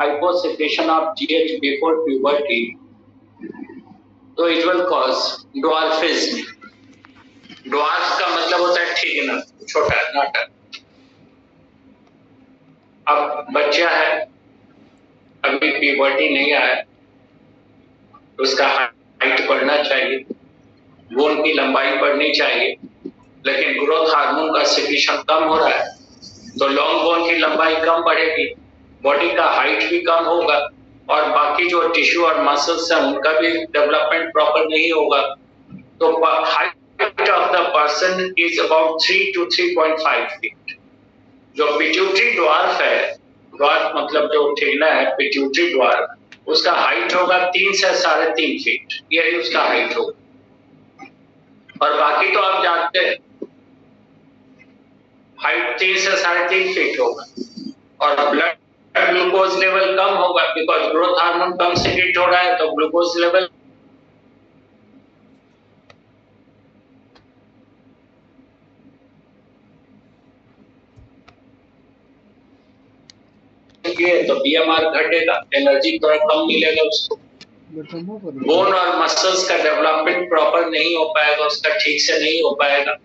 hyposecretion of GH before puberty, तो it will cause dwarfism. Dwarf का मतलब होता है ठीक ना, छोटा, नाटक. अब बच्चा है, अभी प्यूबर्टी नहीं आया, उसका हाइट बढ़ना चाहिए, बोन की लंबाई बढ़नी चाहिए, लेकिन ग्रोथ हार्मोन का सिक्रीशन कम हो रहा है, तो लॉन्ग बोन की लंबाई कम बढ़ेगी, बॉडी का हाइट भी कम होगा, और बाकी जो टिश्यू और मसल्स हैं उनका भी डेवलपमेंट प्रॉपर नहीं होगा. तो height of the person is about 3 to 3.5 feet. जो पिट्यूटरी ड्वार्फ है, ड्वार्फ मतलब जो ठेना है, पिट्यूटरी ड्वार्फ, उसका हाइट होगा 3 से 3.5 फीट. यही उसका हाइट होगा. और बाकी तो आप जानते हैं हाइट 3 से 3.5 फीट होगा. और ब्लड ग्लूकोज लेवल कम होगा, because growth hormone come secrete हो रहा है, तो ग्लूकोज लेवल तो बीएमआर घटेगा, एनर्जी थोड़ा कम मिलेगा उसको. बोन और मसल्स का डेवलपमेंट प्रॉपर नहीं हो पाएगा, उसका ठीक से नहीं हो पाएगा.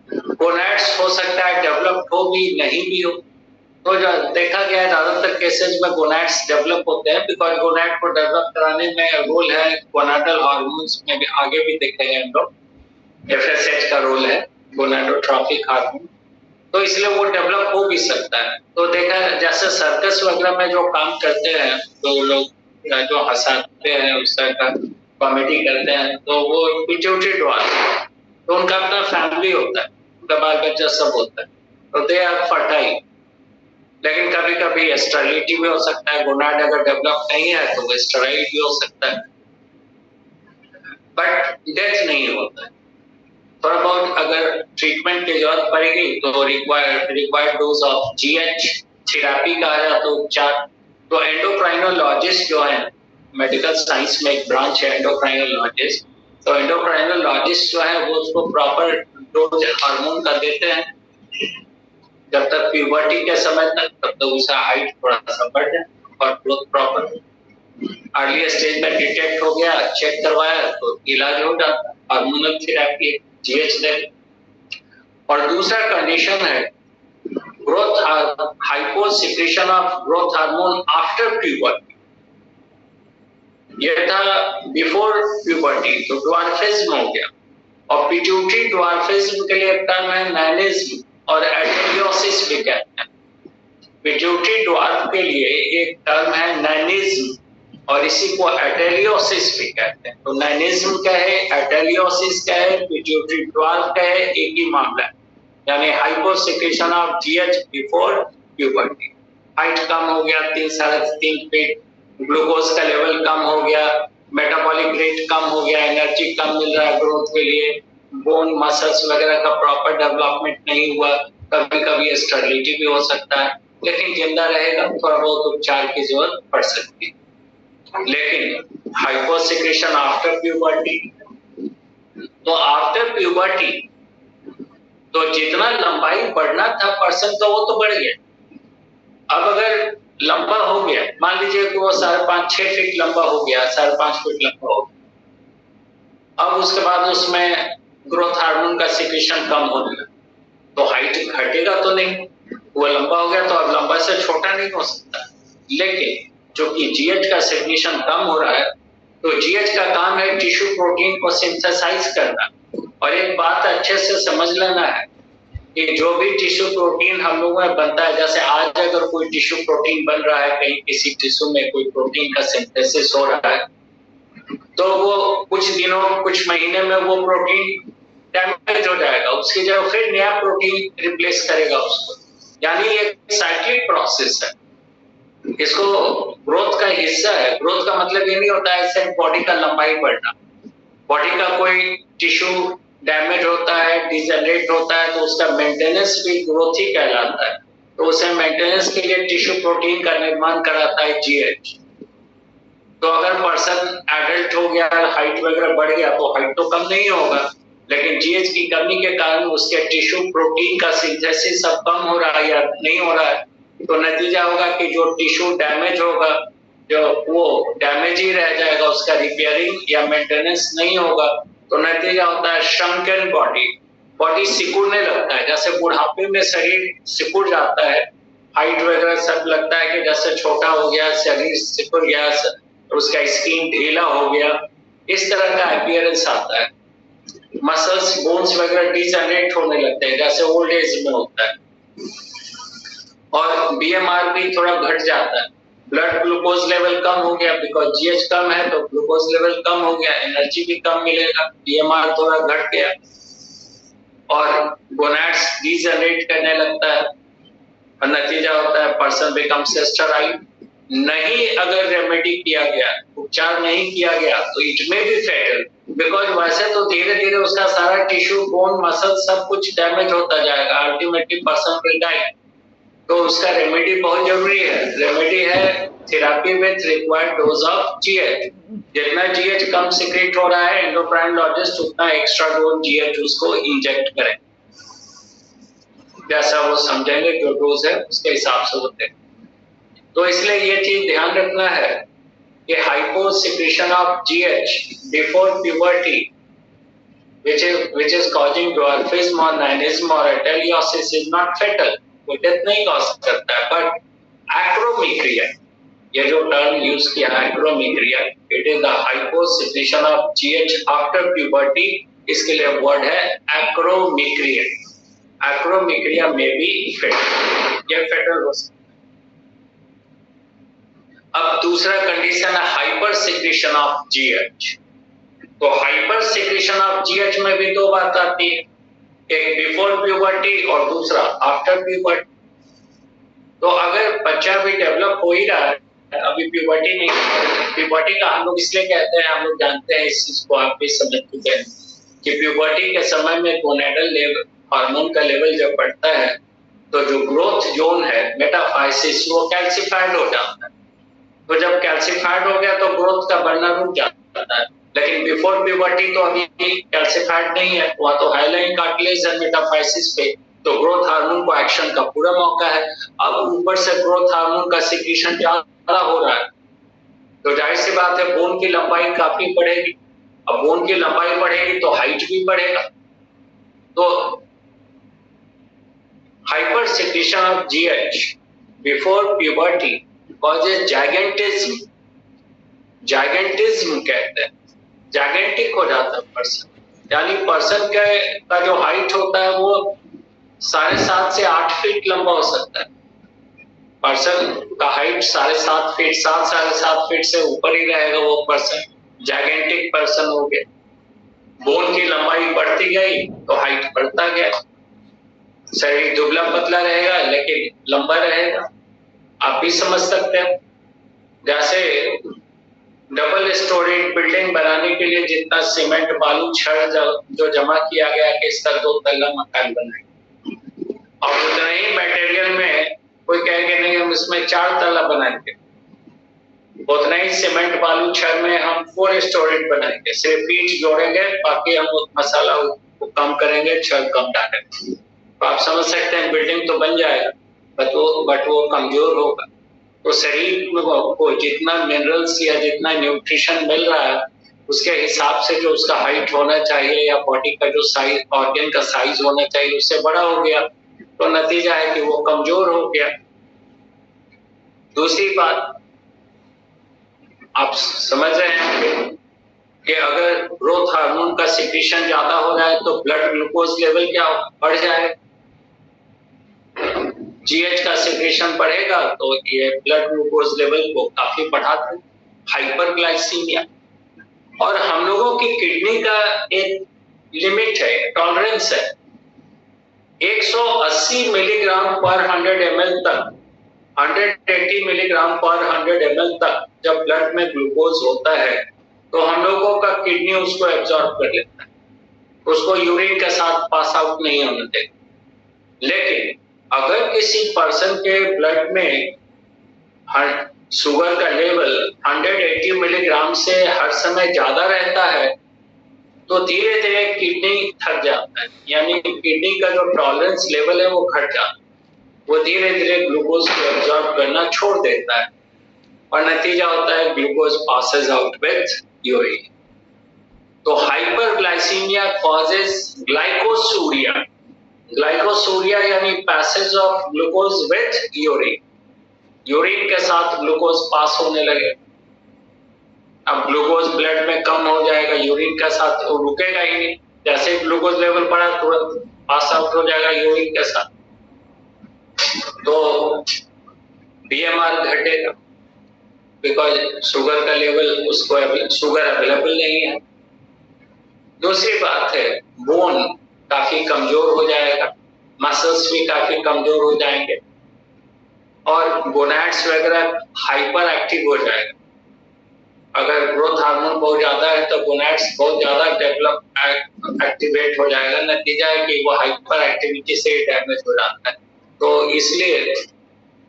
गोनैड्स हो सकता है डेवलप हो भी, नहीं भी हो. तो जो देखा गया है ज्यादातर केसेस में गोनैड्स डेवलप होते हैं, बिकॉज गोनैड को डेवलप कराने में रोल है गोनाडल हार्मोन्स में भी, आगे भी देखेंगे हम लोग. एफएसएच का रोल है, गोनाडोट्रोपिक हार्मोन, तो इसलिए वो डेवलप हो भी सकता है. तो देखा जैसे सर्कस वगैरह में जो काम करते हैं, तो लोग जो हंसाते हैं, उसका कॉमेडी करते हैं, तो वो पिट्यूटरी ड्वार्फ, तो उनका अपना फैमिली होता है, उनका बाल बच्चा सब होता है, तो दे आर फर्टाइल. लेकिन कभी कभी स्टेरिलिटी भी हो सकता है, गोनाड अगर डेवलप नहीं है तो वो स्टेराइल भी हो सकता है, बट डेथ नहीं होता है. थोड़ा बहुत अगर ट्रीटमेंट की जरूरत पड़ेगी तो required dose of GH therapy का है, तो उपचार. तो एंडोक्राइनोलॉजिस्ट जो है, मेडिकल साइंस में एक ब्रांच है एंडोक्राइनोलॉजिस्ट, तो एंडोक्राइनोलॉजिस्ट जो है वो उसको प्रॉपर डोज हार्मोन का देते हैं जब तक प्यूबर्टी के समय तक, तब तक उसका हाइट थोड़ा सा बढ़ जाए और ग्रोथ प्रॉपर. अर्ली स्टेज में डिटेक्ट हो गया, चेक करवाया तो इलाज हो जाता. हार्मोनल थेरेपी जीएच दे. और दूसरा कंडीशन है growth hyposecretion of growth hormone after puberty. ये था बिफोर प्यूबर्टी, तो ड्वार्फिज्म हो गया. और पिट्यूटरी ड्वार्फिज्म के लिए एक टर्म है नैनिज्म और एटेलियोसिस भी कहते हैं. पिट्यूटरी ड्वार्फ के लिए एक टर्म है नैनिज्म, और इसी को एटेलियोसिस भी कहते हैं. तो नैनिज्म क्या है, एटेलियोसिस क्या है, पिट्यूटरी ड्वार्फ क्या है, एक ही मामला है. यानी hyposecretion of GH before puberty. Height कम हो गया 3-3.5 फीट, ग्लूकोज का लेवल कम हो गया, मेटाबॉलिक रेट कम हो गया, एनर्जी कम मिल रहा है ग्रोथ के लिए, बोन मसल्स वगैरह का प्रॉपर डेवलपमेंट नहीं हुआ, कभी कभी स्टेरिलिटी भी हो सकता है, लेकिन जिंदा रहेगा, थोड़ा बहुत उपचार की जरूरत पड़ सकती है. लेकिन हाइपोसिक्रेशन आफ्टर प्यूबर्टी, तो आफ्टर प्यूबर्टी तो जितना लंबाई बढ़ना था पर्सन का वो तो बढ़ गया. अब अगर लंबा हो गया, मान लीजिए कि वो 5.5-6 फीट लंबा हो गया, 5.5 फीट लंबा हो गया, अब उसके बाद उसमें ग्रोथ हार्मोन का सिक्रीशन कम होने लगा, तो हाइट घटेगा तो नहीं, वो लंबा हो गया तो अब लंबा से छोटा नहीं हो सकता. लेकिन जो कि जीएच का सिक्रीशन कम हो रहा है, तो जीएच का काम है टिश्यू प्रोटीन को सिंथेसाइज करना. और एक बात अच्छे से समझ लेना है कि जो भी टिश्यू प्रोटीन हम लोगों में बनता है, जैसे आज अगर कोई टिश्यू प्रोटीन बन रहा है, कहीं किसी टिश्यू में कोई प्रोटीन का सिंथेसिस हो रहा है, तो वो कुछ दिनों कुछ महीने में वो प्रोटीन डैमेज हो जाएगा, उसकी जगह फिर नया प्रोटीन रिप्लेस करेगा उसको. यानी एक साइक्लिक प्रोसेस है. इसको ग्रोथ का हिस्सा है. ग्रोथ का मतलब ये नहीं होता है सिर्फ बॉडी का लंबाई बढ़ना. बॉडी का कोई टिश्यू डैमेज होता है, डिजनरेट होता है, तो उसका मेंटेनेंस भी ग्रोथ ही कहलाता है. तो उसे मेंटेनेंस के लिए टिश्यू प्रोटीन का निर्माण कराता है जीएच. तो अगर पर्सन एडल्ट हो गया, हाइट वगैरह बढ़ गया, तो हाइट तो कम नहीं होगा, लेकिन जीएच की कमी के कारण उसके टिश्यू प्रोटीन का सिंथेसिस अब कम हो रहा है या नहीं हो रहा है, तो नतीजा होगा कि जो टिश्यू डैमेज होगा, जो वो डैमेज ही रह जाएगा, उसका रिपेयरिंग या मेंटेनेंस नहीं होगा। तो नतीजा होता है श्रंकन बॉडी, बॉडी सिकुड़ने लगता है। जैसे बुढ़ापे में शरीर सिकुड़ जाता है, हाइट वगैरह सब लगता है कि जैसे छोटा हो गया, शरीर सिकुड़ गया, उसका स्किन ढीला हो गया, इस तरह का अपीयरेंस आता है। मसल्स बोन्स वगैरह डिजनरेट होने लगते हैं जैसे ओल्ड एज में होता है। और बीएमआर भी थोड़ा घट जाता है, ब्लड ग्लूकोज लेवल कम हो गया, बिकॉज जीएच कम है तो ग्लूकोज लेवल कम हो गया, एनर्जी भी कम मिलेगा, बीएमआर थोड़ा घट गया और गोनैड्स डिजनरेट करने लगता है और नतीजा होता है पर्सन बिकम्स स्टेराइल। नहीं अगर रेमेडी किया गया, उपचार नहीं किया गया तो इट में भी फेटल, बिकॉज वैसे तो धीरे धीरे उसका सारा टिश्यू, बोन, मसल सब कुछ डैमेज होता जाएगा, अल्टीमेटली पर्सन विल डाई। तो उसका रेमेडी बहुत जरूरी है। रेमेडी है therapy with required dose of GH. जितना जीएच कम सीक्रेट हो रहा है, एंडोक्राइनोलॉजिस्ट उतना एक्स्ट्रा डोज जीएच उसको इंजेक्ट करें, जैसा वो समझेंगे जो डोज है उसके हिसाब से होते हैं। तो इसलिए ये चीज ध्यान रखना है कि hypo secretion of GH before puberty which is causing dwarfism or nanism or ateliosis is not fatal, वो डेथ नहीं कॉज करता है, बट एक्रोमिक्रिया, ये जो टर्म यूज किया है acromicria, it is the hyposecretion of GH after puberty, इसके लिए वर्ड है एक्रोमिक्रिया। एक्रोमिक्रिया में भी फेटल, ये फेटल हो सकता है। अब दूसरा कंडीशन है हाइपर सिक्रेशन ऑफ जीएच। तो हाइपर सिक्रेशन ऑफ जीएच में भी दो बात आती है, एक बिफोर प्यूबर्टी और दूसरा आफ्टर प्यूबर्टी। तो अगर बच्चा भी डेवलप हो ही रहा है, अभी प्यूबर्टी नहीं, प्यूबर्टी का हम लोग इसलिए कहते हैं, हम लोग जानते हैं इस चीज को, आप भी समझ चुके हैं कि प्यूबर्टी के समय में गोनेडल लेवल हार्मोन का लेवल जब बढ़ता है तो जो ग्रोथ जोन है मेटाफाइसिस वो कैल्सिफाइड हो जाता है। तो जब कैल्सिफाइड हो गया तो ग्रोथ का बढ़ना रुक जाता है, लेकिन बिफोर प्यूबर्टी तो अभी कैल्सिफाइड नहीं है, वहां तो हाइलाइन कार्टिलेज है मेटाफाइसिस पे, तो ग्रोथ हार्मोन को एक्शन का पूरा मौका है। अब ऊपर से ग्रोथ हार्मोन का सिक्रीशन ज्यादा हो रहा है तो जाहिर सी बात है बोन की लंबाई काफी बढ़ेगी। अब बोन की लंबाई बढ़ेगी तो हाइट भी बढ़ेगा। तो hypersecretion of GH before puberty causes gigantism, gigantism कहते हैं, जाइगेंटिक हो जाता है पर्सन, यानी पर्सन का जो हाइट होता है वो 7.5 से 8 फीट लंबा हो सकता है। पर्सन का हाइट 7.5 फीट, 7.5 फीट से ऊपर ही रहेगा, वो पर्सन जाइगेंटिक पर्सन हो गया। बोन की लंबाई बढ़ती गई तो हाइट बढ़ता गया, शरीर दुबला पतला रहेगा लेकिन लंबा रहेगा। आप भी समझ सकते हैं, जैसे डबल स्टोरी बिल्डिंग बनाने के लिए जितना सीमेंट बालू छड़ जो जमा किया गया कि इसका 2 तल्ला मकान बनाएंगे, और उतना ही मटेरियल में कोई कहेगा नहीं हम इसमें 4 तल्ला बनाएंगे, उतना ही सीमेंट बालू छड़ में हम 4 स्टोरी बनाएंगे, सिर्फ ईंट जोड़ेंगे, बाकी हम मसाला को कम करेंगे, छड़ कम डालेंगे। तो आप समझ सकते हैं बिल्डिंग तो बन जाएगा बट वो कमजोर होगा। तो शरीर को जितना मिनरल्स या जितना न्यूट्रिशन मिल रहा है उसके हिसाब से जो उसका हाइट होना चाहिए या बॉडी का जो साइज, ऑर्गन का साइज होना चाहिए उससे बड़ा हो गया, तो नतीजा है कि वो कमजोर हो गया। दूसरी बात आप समझ रहे हैं कि अगर ग्रोथ हार्मोन का सिक्रीशन ज्यादा हो रहा है तो ब्लड ग्लूकोज लेवल क्या बढ़ जाए, जीएच का सिक्रेशन बढ़ेगा तो ये ब्लड ग्लूकोज लेवल को काफी बढ़ाता है, हाइपरग्लाइसीमिया। और हम लोगों की किडनी का एक लिमिट है, टॉलरेंस है, 180 मिलीग्राम पर 100 ml तक, 180 मिलीग्राम पर 100 ml तक जब ब्लड में ग्लूकोज होता है तो हम लोगों का किडनी उसको एब्जॉर्ब कर लेता है, उसको यूरिन के साथ पास आउट नहीं होने देगा। लेकिन अगर किसी पर्सन के ब्लड में शुगर का लेवल 180 मिलीग्राम से हर समय ज्यादा रहता है तो धीरे धीरे किडनी थक जाता है, यानी किडनी का जो टॉलरेंस लेवल है वो घट जाता है। वो धीरे धीरे ग्लूकोज को एब्जॉर्ब करना छोड़ देता है और नतीजा होता है glucose passes out with urine. तो हाइपरग्लाइसीमिया कॉजेज ग्लाइकोसूरिया। ग्लाइकोसूरिया यानी passage of glucose with urine. Urine के साथ ग्लूकोज पास होने लगे। अब ग्लूकोज ब्लड में कम हो जाएगा, यूरिन के साथ तो रुकेगा ही नहीं। जैसे ग्लूकोज लेवल बढ़ा तुरंत पास आउट हो जाएगा यूरिन के साथ, तो बीएमआर घटेगा, बिकॉज शुगर का लेवल उसको शुगर अवेलेबल नहीं है। दूसरी बात है बोन काफी कमजोर हो जाएगा, मसल्स भी काफी कमजोर हो जाएंगे और गोनैड्स वगैरह हाइपर एक्टिव हो जाएगा। अगर ग्रोथ हार्मोन बहुत ज्यादा है तो गोनैड्स बहुत ज्यादा डेवलप एक्टिवेट हो जाएगा। नतीजा है कि वो हाइपर एक्टिविटी से डैमेज हो जाता है। तो इसलिए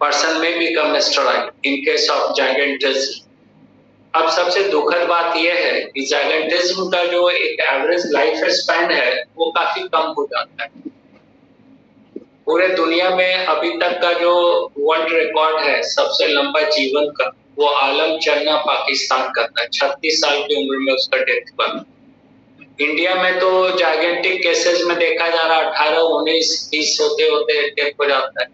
पर्सन में become steroid in case of gigantism. अब सबसे दुखद बात यह है कि जाइगेंटिज्म का जो एक एवरेज लाइफ स्पैन है वो काफी कम हो जाता है। पूरे दुनिया में अभी तक का जो वर्ल्ड रिकॉर्ड है सबसे लंबा जीवन का, वो आलम चन्ना पाकिस्तान का था। 36 साल की उम्र में उसका डेथ हुआ। इंडिया में तो जाइगेंटिक केसेस में देखा जा रहा 18, 19, 20 होते होते डेथ हो जाता है।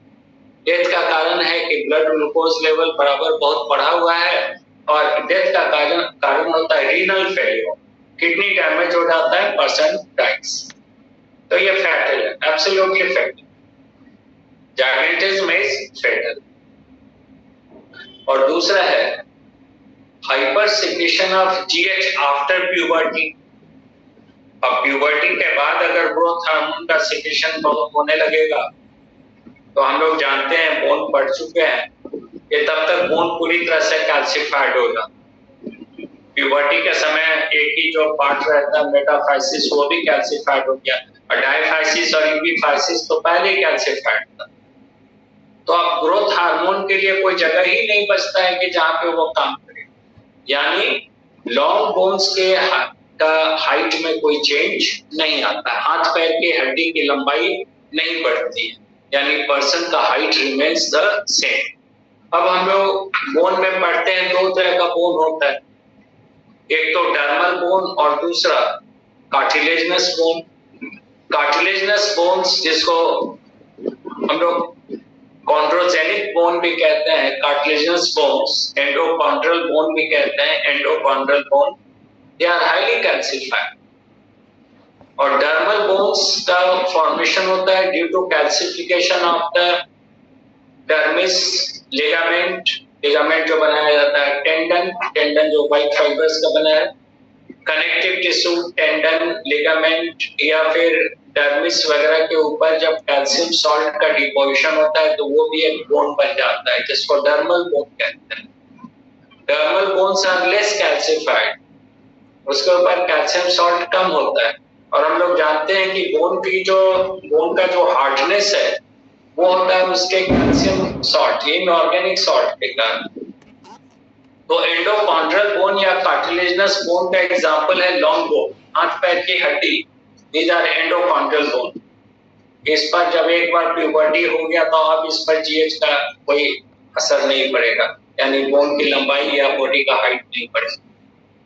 डेथ का कारण है कि ब्लड ग्लूकोज लेवल बराबर बहुत बढ़ा हुआ है और डेथ का कारण होता है रीनल फेलियर, किडनी डैमेज हो जाता है, पर्सन डाइज। तो ये फैटल है, absolutely fatal. Gigantism is fatal. और दूसरा है hypersecretion of GH after puberty. अब प्यूबर्टी के बाद अगर ग्रोथ हार्मोन का सिक्रेशन बहुत होने लगेगा तो हम लोग जानते हैं बोन पड़ चुके हैं कि तब तक बोन पूरी तरह से कैल्सिफाइड होगा। प्यूबर्टी के समय एक ही जो पार्ट रहता है मेटाफाइसिस वो भी कैल्सिफाइड हो गया और डायफाइसिस और एपिफाइसिस तो पहले ही कैल्सिफाइड था। तो अब ग्रोथ हार्मोन के लिए कोई जगह ही नहीं बचता है कि जहां पे वो काम करे। यानी लॉन्ग बोन्स के हाइट में कोई चेंज नहीं आता है, हाथ पैर की हड्डी की लंबाई नहीं बढ़ती है, यानी पर्सन का हाइट रिमेन्स द सेम। अब हम लोग बोन में पढ़ते हैं दो तरह का बोन होता है, एक तो डर्मल बोन और दूसरा कार्टिलेजनस बोन। कार्टिलेजनस बोन्स जिसको हम लोग कॉन्ड्रोजेनिक बोन भी कहते हैं, कार्टिलेजनस बोन्स, एंडोकॉन्ड्रल बोन भी कहते हैं, endochondral bone, they are highly calcified. और डर्मल बोन्स का फॉर्मेशन होता है due to calcification of the dermis ligament. Ligament जो बनाया जाता है, टेंडन जो व्हाइट फाइबर्स का बना है, कनेक्टिव टिश्यू, टेंडन, लिगामेंट या फिर डर्मिस वगैरह के ऊपर जब कैल्शियम सॉल्ट का डिपोजिशन होता है तो वो भी एक बोन बन जाता है जिसको डर्मल बोन कहते हैं। Dermal bones are less calcified, उसके ऊपर कैल्शियम सॉल्ट कम होता है। और हम लोग जानते हैं कि बोन का जो हार्डनेस है वो होता है उसके कैल्शियम सॉल्ट, इनऑर्गेनिक सॉल्ट के कारण। तो एंडोकॉन्ड्रल बोन या कार्टिलेजनस बोन का एग्जांपल है लॉन्ग बोन, हाथ पैर की हड्डी, दीज आर एंडोकॉन्ड्रल बोन। इस पर जब एक बार प्यूबर्टी हो गया तो अब इस पर जीएच का कोई असर नहीं पड़ेगा, यानी बोन की लंबाई या बॉडी का हाइट नहीं बढ़ेगा।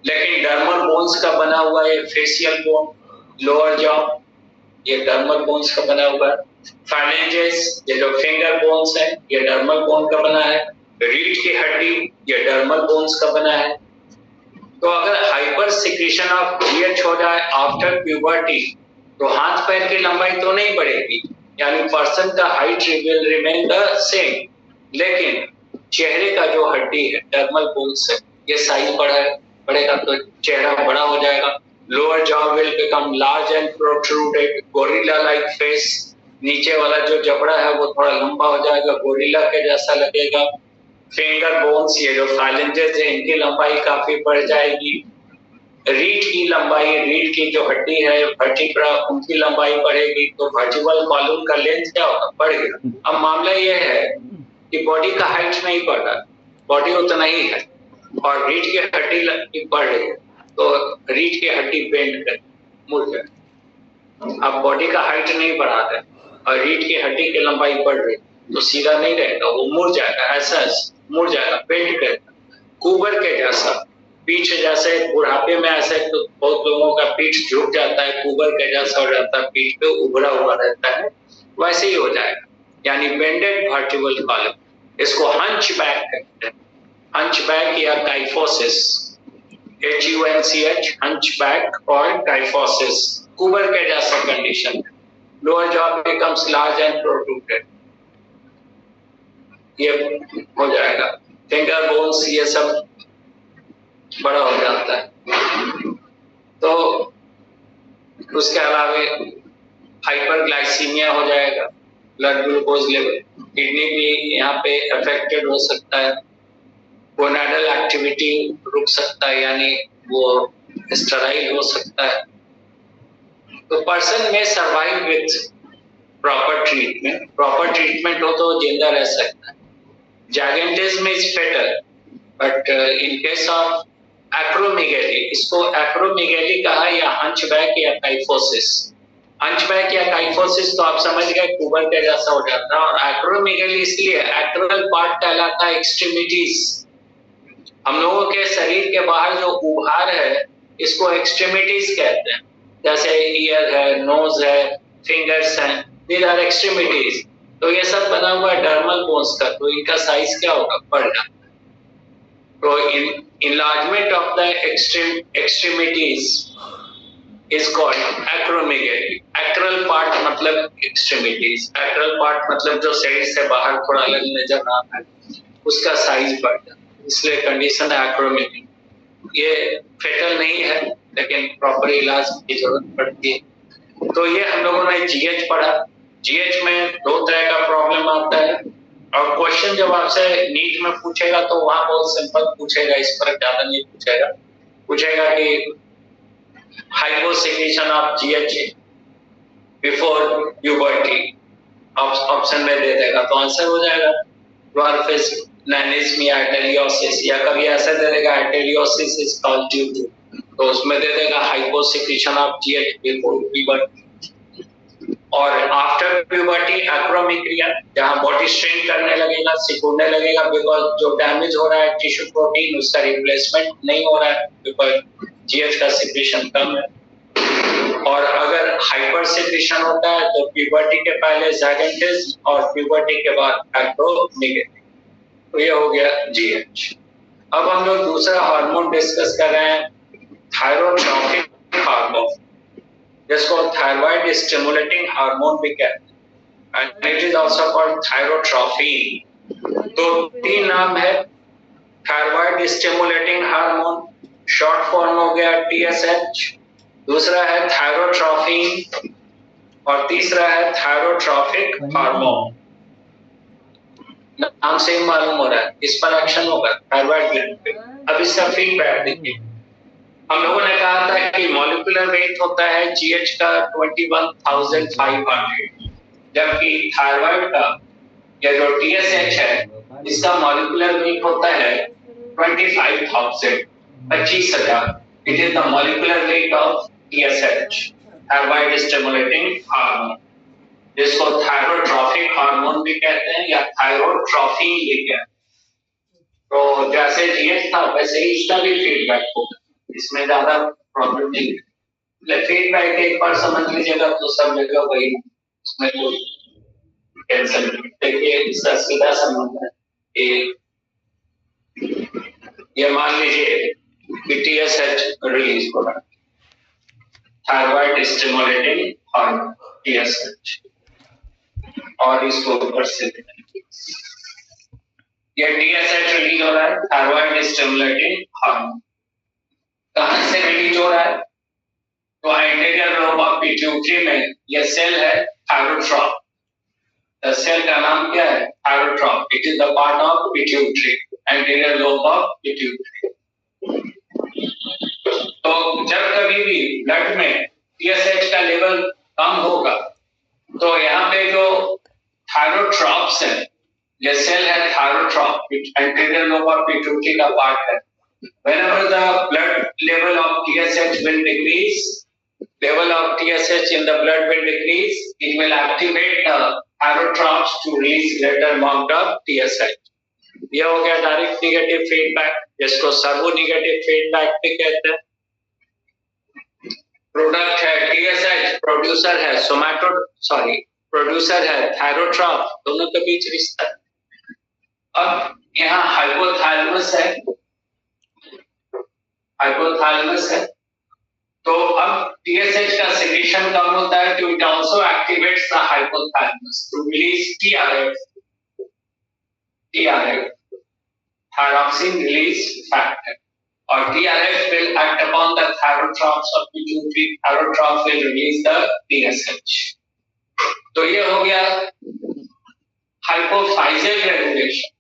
लेकिन डर्मल बोन्स का बना हुआ है फेशियल बोन, लोअर जॉ, ये डर्मल बोन्स का बना हुआ है। फाइलेंजेस, ये जो फिंगर बोन्स है, ये डर्मल बोन का बना है। रीढ़ की हड्डी, ये डर्मल बोन्स का बना है। तो अगर हाइपर सिक्रेशन ऑफ जीएच हो जाए आफ्टर प्यूबर्टी तो हाथ पैर की लंबाई तो नहीं बढ़ेगी, यानी पर्सन का height will remain the same, लेकिन चेहरे का जो हड्डी है डर्मल बोन्स है, ये साइज बढ़ेगा तो चेहरा बड़ा हो जाएगा। Lower jaw will become large and protruded, gorilla like face, नीचे वाला जो जबड़ा है वो थोड़ा लंबा हो जाएगा, गोरिल्ला के जैसा लगेगा। फिंगर बोन्स, ये जो फाइलेंजेस है, इनकी लंबाई काफी बढ़ जाएगी। रीढ़ की लंबाई, रीढ़ की जो हड्डी है वर्टिब्रा, उनकी लंबाई बढ़ेगी, तो वर्टिब्रल कॉलम का लेंथ क्या होगा, बढ़ेगा। अब मामला ये है कि बॉडी का हाइट नहीं बढ़ रहा, बॉडी उतना ही है और रीढ़ की हड्डी बढ़ रही है, तो रीढ़ की हड्डी बेंड कर मुड़ जाए। अब बॉडी का हाइट नहीं बढ़ा है और रीढ़ की हड्डी की लंबाई बढ़ रही, तो सीधा नहीं रहेगा, वो मुड़ जाएगा, ऐसा मुड़ जाएगा, बेंड करेगा, कुबर के जैसा, पीठ जैसे बुढ़ापे में ऐसे तो बहुत लोगों का पीठ झुक जाता है, कुबर के जैसा हो जाता है, पीठ पे उभरा हुआ रहता है, वैसे ही हो जाएगा, यानी बेंडेड वर्टिब्रल कॉलम। इसको हंच बैक कहते हैं, हंच बैक या काइफोसिस, HUNCH, हंच बैक और काइफोसिस, कुबर के जैसा कंडीशन है। Lower jaw becomes large and protruded, ये हो जाएगा, फिंगर बोन्स ये सब बड़ा हो जाता है। तो उसके अलावा हाइपरग्लाइसीमिया हो जाएगा, ब्लड ग्लूकोज लेवल, किडनी भी यहाँ पे अफेक्टेड हो सकता है, गोनाडल एक्टिविटी रुक सकता है, यानी वो स्टेराइल हो सकता है। तो पर्सन में सर्वाइव विथ प्रॉपर ट्रीटमेंट हो तो जिंदा रह सकता है। Gigantism is fatal, but in case of acromegaly, इसको एक्रोमेगैली कहा या हंचबैक या काइफोसिस। हंचबैक या काइफोसिस तो आप समझ गए, कुबर के जैसा हो जाता है, और एक्रोमेगैली इसलिए, एक्रोल पार्ट कहलाता है एक्सट्रीमिटीज। हम लोगों के शरीर के बाहर जो उभार है इसको एक्सट्रीमिटीज कहते हैं, जैसे ईयर है, नोज है, फिंगर्स हैं, दीज आर एक्सट्रीमिटीज। तो ये सब बना हुआ है डर्मल बोन्स का, तो इनका साइज क्या होगा, बढ़ जाता है। तो enlargement of the extremities is called acromegaly. Acral part मतलब extremities, acral part मतलब जो शरीर से बाहर थोड़ा अलग नजर आता है, उसका साइज बढ़ जाता है, इसलिए कंडीशन है acromegaly। ये फेटल नहीं है, लेकिन प्रॉपर इलाज की जरूरत पड़ती है। तो ये हम लोगों ने GH पढ़ा। GH में दो तरह का प्रॉब्लम आता है, और क्वेश्चन जब आपसे नीट में पूछेगा तो वहां बहुत सिंपल पूछेगा, इस पर ज्यादा नहीं पूछेगा। पूछेगा कि hyposecretion of GH before puberty, option में दे देगा तो आंसर हो जाएगा ड्वार्फिज्म, नैनिज्म या एटेलियोसिस, या कभी ऐसा दे देगा एटेलियोसिस इज कॉल्ड ड्यू टू, तो उसमें दे देगा hyposecretion of GH before puberty. और आफ्टर प्यूबर्टी एक्रोमेग्रिया, जहां बॉडी स्ट्रेन करने लगेगा, सिकुड़ने लगेगा, बिकॉज जो डैमेज हो रहा है टिश्यू प्रोटीन उसका रिप्लेसमेंट नहीं हो रहा है, बिकॉज GH का सिक्रीशन कम है। और अगर हाइपर सिक्रीशन होता है तो प्यूबर्टी के पहले ज़ाइगेंटिज्म और प्यूबर्टी के बाद एक्रोमेगैली। तो ये हो गया GH। अब हम लोग दूसरा हार्मोन डिस्कस कर रहे हैं, थायरोट्रॉपिक हार्मोन, जिसको थायराइड स्टिमुलेटिंग हार्मोन भी कहते हैं, and it is also called thyrotropin. तो तीन नाम है, thyroid stimulating hormone, short form हो गया TSH, दूसरा है थायरोट्रॉपिन, और तीसरा है थायरोट्रॉपिक हार्मोन। नाम से ही मालूम हो रहा है इस पर एक्शन होगा थायराइड ग्लैंड पे। अब इसका फीडबैक देखिए, हम लोगों ने कहा था कि मॉलिक्यूलर वेट होता है GH का 21,500, जबकि थायराइड का या जो TSH है इसका मॉलिक्यूलर वेट होता है 25,000, 25,000। It is the molecular weight of TSH, thyroid stimulating hormone, जिसको थायरोट्रॉपिक हार्मोन भी कहते हैं या थायरोट्रॉपिन भी कहते हैं। तो जैसे GH था वैसे ही इसका भी फीडबैक होगा, इसमें ज्यादा प्रॉब्लम नहीं है। फीडबैक एक बार समझ लीजिएगा तो सब जगह वही, इसमें कोई टेंशन नहीं। देखिए इसका सीधा संबंध है, ये मान लीजिए कि TSH रिलीज हो रहा है, थायराइड स्टिमुलेटिंग हार्मोन TSH, और इसको ऊपर से ये TSH रिलीज हो रहा है, थायराइड स्टिमुलेटिंग हार्मोन। कहां से रिलीज हो रहा है, तो एंटीरियर लोब ऑफ पिट्यूटरी में ये सेल है थायरोट्रॉप। सेल का नाम क्या है, thyrotrope. It is the part of pituitary, anterior lobe of pituitary. तो जब कभी भी ब्लड में TSH का लेवल कम होगा तो यहाँ पे जो थायरोट्रॉप्स है, ये सेल है thyrotrope, anterior lobe of pituitary का पार्ट है। Whenever the blood level of TSH will decrease, level of TSH in the blood will decrease, it will activate the thyrotrophs to release greater amount of TSH। ये हो गया direct negative feedback, जिसको servo negative feedback भी कहते हैं। Product है TSH, producer है producer है थायरोट्रॉप, दोनों के बीच रिश्ता है। अब यहाँ हाइपोथैलेमस है, तो अब TSH का सिक्रीशन कम होता है, तो it also activates the hypothalamus to release TRF, thyroxine release factor, or TRF will act upon the thyrotrophs of pituitary, thyrotroph will release the TSH। तो ये हो गया hypophyseal regulation,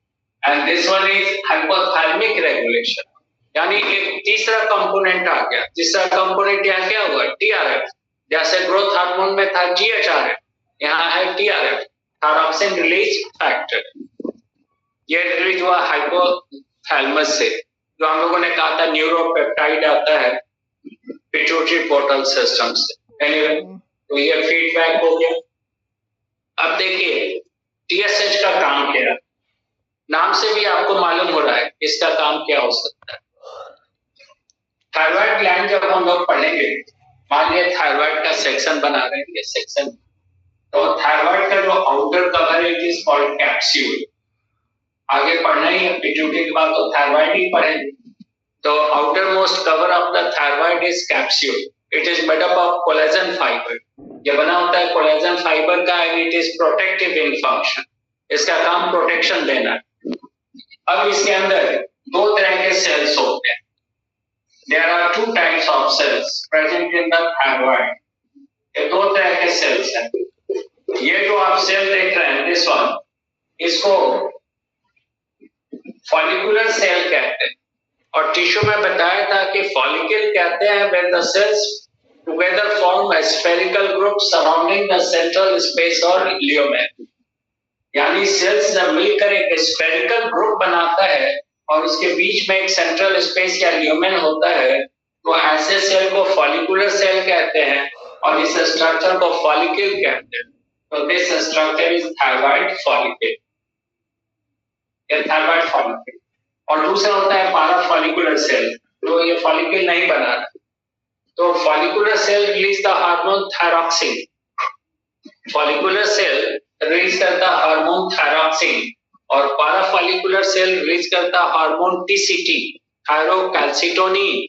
and this one is hypothalamic regulation। यानी एक तीसरा component आ गया। तीसरा component यहाँ क्या हुआ? TRF। जैसे ग्रोथ हार्मोन में था GHRF, यहाँ है TRF, थायरॉक्सिन रिलीज फैक्टर। ये रिलीज हुआ हाइपोथैलेमस से, जो हम लोगों ने कहा था न्यूरोपेप्टाइड आता है पिट्यूटरी पोर्टल सिस्टम से। एनीवे, तो ये फीडबैक हो गया। अब देखिए TSH का काम क्या है, नाम से भी आपको मालूम हो रहा है इसका काम क्या हो सकता है। थायराइड ग्लैंड जब हम लोग पढ़ेंगे, मान लिया थायराइड का सेक्शन बना रहे हैं, ये सेक्शन, तो थायराइड का जो आउटर कवर है इट इज कॉल्ड कैप्सूल। आगे पढ़ना ही है पिट्यूटरी के बाद तो थायराइड ही पढ़ेंगे। तो outer most cover of the thyroid is capsule. It is made up of collagen fibre. ये बना होता है कोलेजन फाइबर का, and it is protective in function. इसका काम प्रोटेक्शन देना है। अब इसके अंदर दो तरह के सेल्स होते हैं। There are two types of cells present in the thyroid। ये दो तरह के सेल्स हैं। ये जो आप सेल देख रहे हैं, दिस वन, इसको फॉलिकुलर सेल कहते हैं। और टिश्यू में बताया था कि फॉलिकल कहते हैं when the cells together form a spherical group surrounding the central space or lumen। यानी सेल्स जब मिलकर एक स्फेरिकल ग्रुप बनाता है और उसके बीच में एक सेंट्रल स्पेस या ल्यूमेन होता है, तो ऐसे सेल को फॉलिकुलर सेल कहते हैं और इस स्ट्रक्चर को फॉलिकल कहते हैं। तो this structure is thyroid follicle, ये थायराइड फॉलिकल। और दूसरा होता है पाराफॉलिकुलर सेल, तो ये फॉलिकल नहीं बना रहा। तो follicular cell release the hormone thyroxine, follicular cell release करता हार्मोन थायरॉक्सिन, और पाराफॉलिकुलर सेल रिलीज करता हार्मोन TCT, थायरोकैल्सिटोनिन,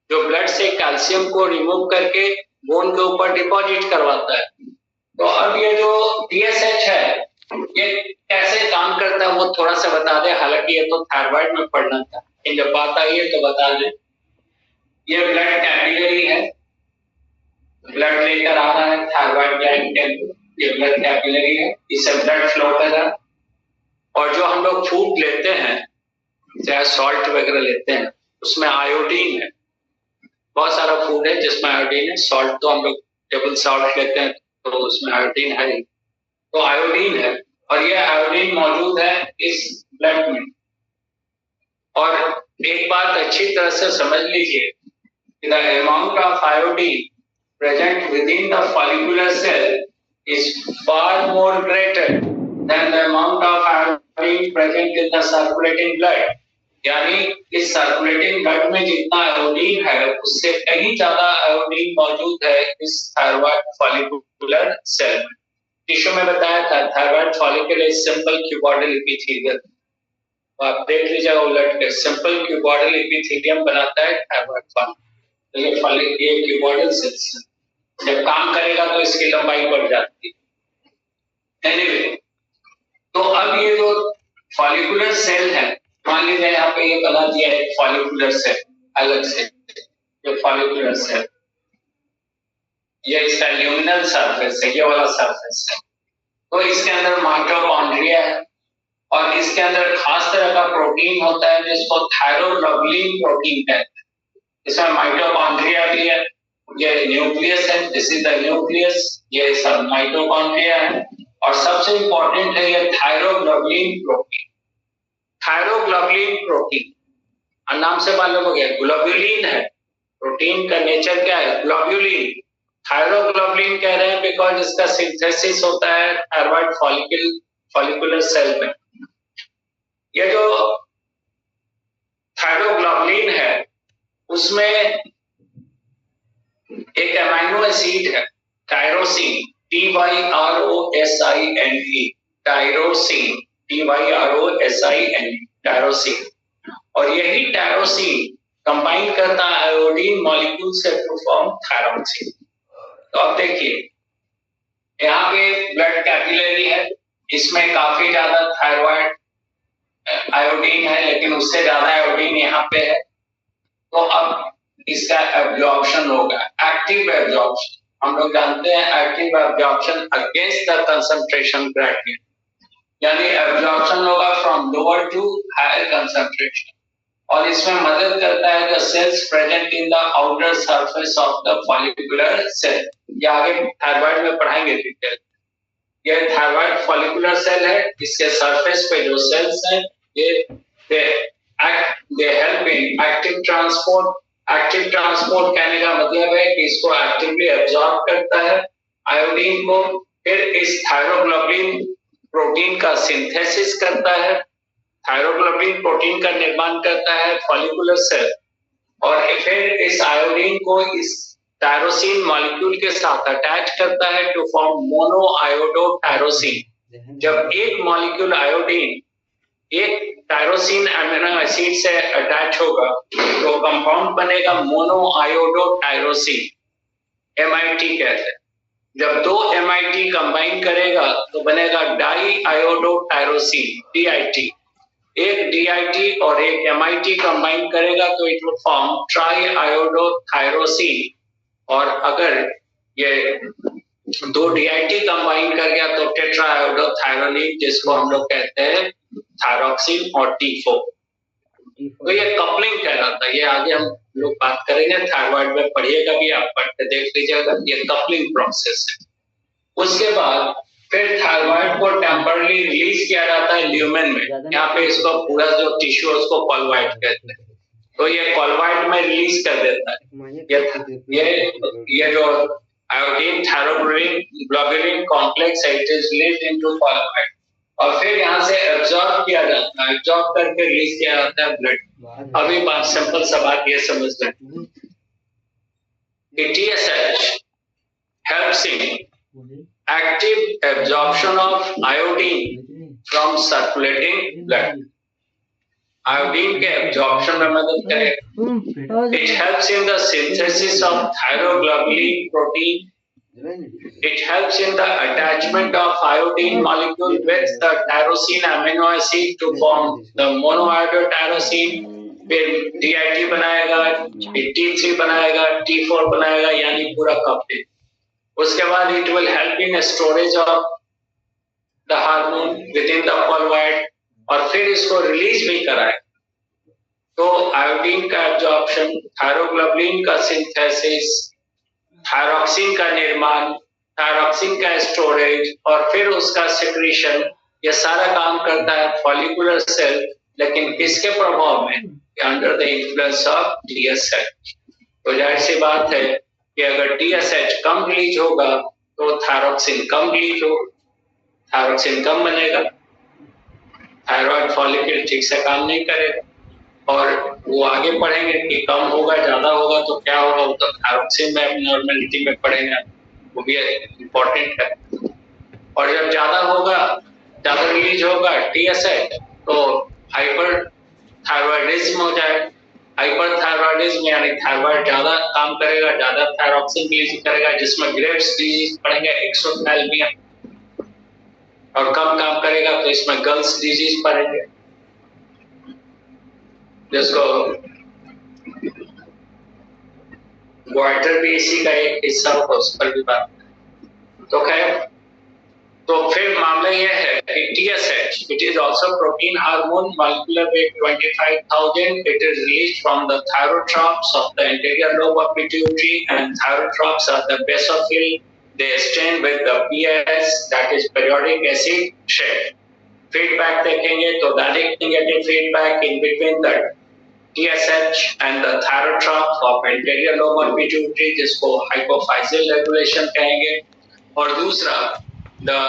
जो ब्लड से कैल्शियम को रिमूव करके बोन के ऊपर डिपॉजिट करवाता है। तो अब ये जो TSH है, ये कैसे काम करता है वो थोड़ा सा बता दे। हालांकि ये तो थायराइड में पढ़ना था, जब बात आई है तो बता दें। ये ब्लड कैपिलरी है, ब्लड लेकर आ रहा है थायराइड ग्लैंड के अंदर। ये ब्लड कैपिलरी है, इससे ब्लड फ्लो कर रहा है। और जो हम लोग फूड लेते हैं, चाहे सॉल्ट वगैरह लेते हैं, उसमें आयोडीन है। बहुत सारा फूड है जिसमें आयोडीन है। सॉल्ट तो हम लोग टेबल सॉल्ट लेते हैं तो उसमें आयोडीन है ही। तो आयोडीन है, और ये आयोडीन मौजूद है इस ब्लड में। और एक बात अच्छी तरह से समझ लीजिए, the amount of iodine present within the follicular cell is far more greater than the amount of iodine present in the circulating blood। यानी इस सर्कुलेटिंग ब्लड में जितना आयोडीन है उससे कहीं ज्यादा आयोडीन मौजूद है इस थायराइड फॉलिकुलर सेल में। टिश्यू में बताया था thyroid follicle is simple cuboidal epithelium. आप देख लीजिएगा उलट के, सिंपल क्यूबॉइडल एपिथेलियम बनाता है थायराइड फॉलिकल। ये क्यूबॉइडल सेल्स जब काम करेगा तो इसकी लंबाई बढ़ जाती है। एनीवे, तो अब ये जो फॉलिकुलर सेल है, मान लीजिए यहाँ पे ये बना दिया है फॉलिकुलर सेल अलग से। जो फॉलिकुलर सेल, ये इसका ल्यूमिनल सरफेस है, ये वाला सरफेस है। तो इसके अंदर माइटोकॉन्ड्रिया है, और इसके अंदर खास तरह का प्रोटीन होता है जिसको थायरोग्लोबुलिन प्रोटीन कहते हैं। इसमें माइटोकॉन्ड्रिया भी है, ये न्यूक्लियस है, दिस इज द न्यूक्लियस, ये सब माइटोकॉन्ड्रिया है। और सबसे इंपॉर्टेंट है ये थायरोग्लोबुलिन प्रोटीन। थायरोग्लोबुलिन प्रोटीन नाम से मालूम हो गया, ग्लोबुलिन है। प्रोटीन का नेचर क्या है? ग्लोबुलिन। थायरोग्लोबुलिन कह रहे हैं बिकॉज इसका सिंथेसिस होता है थायराइड फॉलिकुलर सेल में। ये जो थायरोग्लोबुलिन है उसमें एक अमाइनो एसिड है tyrosine, TYROSINE, tyrosine, TYROSINE, tyrosine. और यही टायरोसिन कंबाइन करता है आयोडीन मॉलिक्यूल से टू फॉर्म थायरोक्सिन। तो अब देखिए यहाँ पे ब्लड कैपिलरी है, इसमें काफी ज्यादा थायराइड आयोडीन है, लेकिन उससे ज्यादा आयोडीन यहाँ पे है। तो अब इसका एब्जॉर्प्शन होगा, एक्टिव एब्जॉर्प्शन। हम लोग जानते हैं active absorption against the concentration gradient, यानी एब्जॉर्प्शन होगा from lower to higher concentration. और इसमें मदद करता है the cells present in the outer surface of the follicular cell. ये आगे थायराइड में पढ़ाएंगे डिटेल। ये थायराइड फॉलिकुलर सेल है, इसके सरफेस पे जो सेल्स हैं ये they help in active transport. Active transport कहने का मतलब है कि इसको एक्टिवली एब्जॉर्ब करता है आयोडीन को, फिर इस थायरोग्लोबुलिन प्रोटीन का सिंथेसिस करता है, थायरोग्लोबुलिन प्रोटीन का निर्माण करता है फॉलिकुलर सेल, और फिर इस आयोडीन को इस टायरोसिन मॉलिक्यूल के साथ अटैच करता है to form monoiodotyrosine. जब एक मॉलिक्यूल आयोडीन एक टायरोसिन अमीनो एसिड से अटैच होगा तो कंपाउंड बनेगा मोनो आयोडो टायरोसिन, MIT कहते हैं। जब दो MIT कंबाइन करेगा तो बनेगा डाई आयोडो टायरोसिन, DIT। एक DIT और एक MIT कंबाइन करेगा तो it will form try iodo thyroxine. और अगर ये दो DIT कंबाइन कर गया तो टेट्रा आयोडो थायरोनिन, जिसको हम लोग कहते हैं थायरोक्सिन और T4। तो ये कपलिंग कहलाता है। ये आगे हम लोग बात करेंगे, थायराइड में पढ़िएगा भी, आप पढ़ के देख लीजिएगा, ये कपलिंग प्रोसेस है। उसके बाद फिर थायराइड को टेम्परली रिलीज किया जाता है ल्यूमेन में। यहाँ पे इसको पूरा जो टिश्यू है उसको कॉलवाइड कहते हैं, तो ये कॉलवाइड में रिलीज कर देता है। ये जो आयोडीन थायरोग्लोबुलिन कॉम्प्लेक्स है, इट इज रिलीज्ड इनटू कॉलवाइड, और फिर यहाँ से एब्जॉर्ब किया जाता है, एब्जॉर्ब करके रिलीज किया जाता है ब्लड। अभी बात सिंपल सा बात ये समझ लें, TSH helps in active absorption of iodine from circulating blood. Iodine के एब्जॉर्प्शन में मदद करेगा। It helps in the synthesis of thyroglobulin protein. It helps in the attachment of iodine molecule with the tyrosine amino acid to form the monoiodotyrosine. फिर DIT बनाएगा, T3 बनाएगा, T4 बनाएगा, यानी पूरा कपलिंग। उसके बाद it will help in storage of the hormone within the colloid, और फिर इसको रिलीज भी कराए। तो आयोडीन का एब्जॉर्प्शन, थायरोग्लोबुलिन का सिंथेसिस, थायरोक्सिन का निर्माण, थायरोक्सिन का स्टोरेज, और फिर उसका सिक्रीशन, ये सारा काम करता है फॉलिकुलर सेल। लेकिन किसके प्रभाव में? Under the influence of TSH। तो जाहिर सी बात है कि अगर TSH कम रिलीज होगा तो थायरोक्सिन कम रिलीज होगा, थायरोक्सिन कम बनेगा, थायराइड फॉलिकल ठीक से काम नहीं करेगा। और वो आगे पढ़ेंगे कि कम होगा ज्यादा होगा तो क्या होगा, वो तो थायरोक्सिन में नॉर्मेलिटी में पढ़ेंगे, वो भी इम्पोर्टेंट है। और जब ज्यादा होगा, ज्यादा रिलीज होगा TSH, तो हाइपर थायराइडिज्म हो जाए। हाइपर थायराइडिज्म यानी थायराइड ज्यादा काम करेगा, ज्यादा थायरोक्सिन रिलीज करेगा, जिसमें ग्रेव्स डिजीज पढ़ेंगे, एक्सोथैलेमिया, और कम काम करेगा तो इसमें गर्ल्स डिजीज पड़ेंगे, जिसको ग्वाइटर भी इसी का एक हिस्सा होगा, उस पर भी बात। तो खैर, तो फिर मामला यह है कि TSH, it is also protein hormone, molecular weight 25,000. It is released from the thyrotropes of the anterior lobe of pituitary, and thyrotropes are the basophil. They stain with the PAS, that is periodic acid shift. Feedback देखेंगे तो direct negative feedback in between the TSH and the thyrotroph of anterior lobar pituitary जिसको hypophyseal regulation कहेंगे, और दूसरा the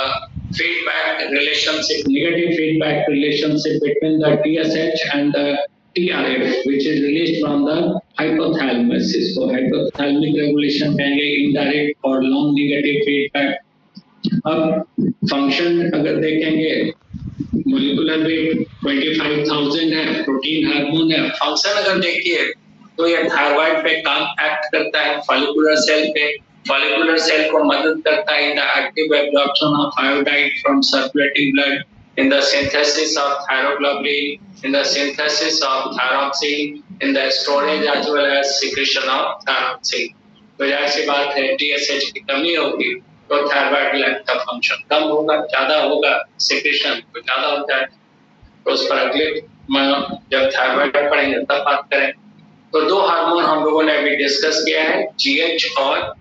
feedback relationship, negative feedback relationship between the TSH and the TRF, which is released from the hypothalamus. इसको hypothalamic regulation कहेंगे, indirect और long negative feedback. अब function अगर देखेंगे, मोलिकुलर वेट 25,000 है, प्रोटीन हार्मोन है. फंक्शन अगर देखिए तो ये थायराइड पे काम एक्ट करता है, फॉलिकुलर सेल पे. फॉलिकुलर सेल को मदद करता है in the active absorption of iodide from circulating blood, in the synthesis of thyroglobulin, in the synthesis of thyroxine, in the storage as well as secretion of thyroxine. तो जाहिर सी बात है TSH की कमी होगी तो थायराइड ग्लैंड का function कम होगा, ज्यादा होगा, सिक्रीशन तो ज्यादा होता है. तो उस पर अगले जब थायराइड पढ़ेंगे तब बात करें. तो दो हार्मोन हम लोगों ने अभी डिस्कस किया है, जीएच और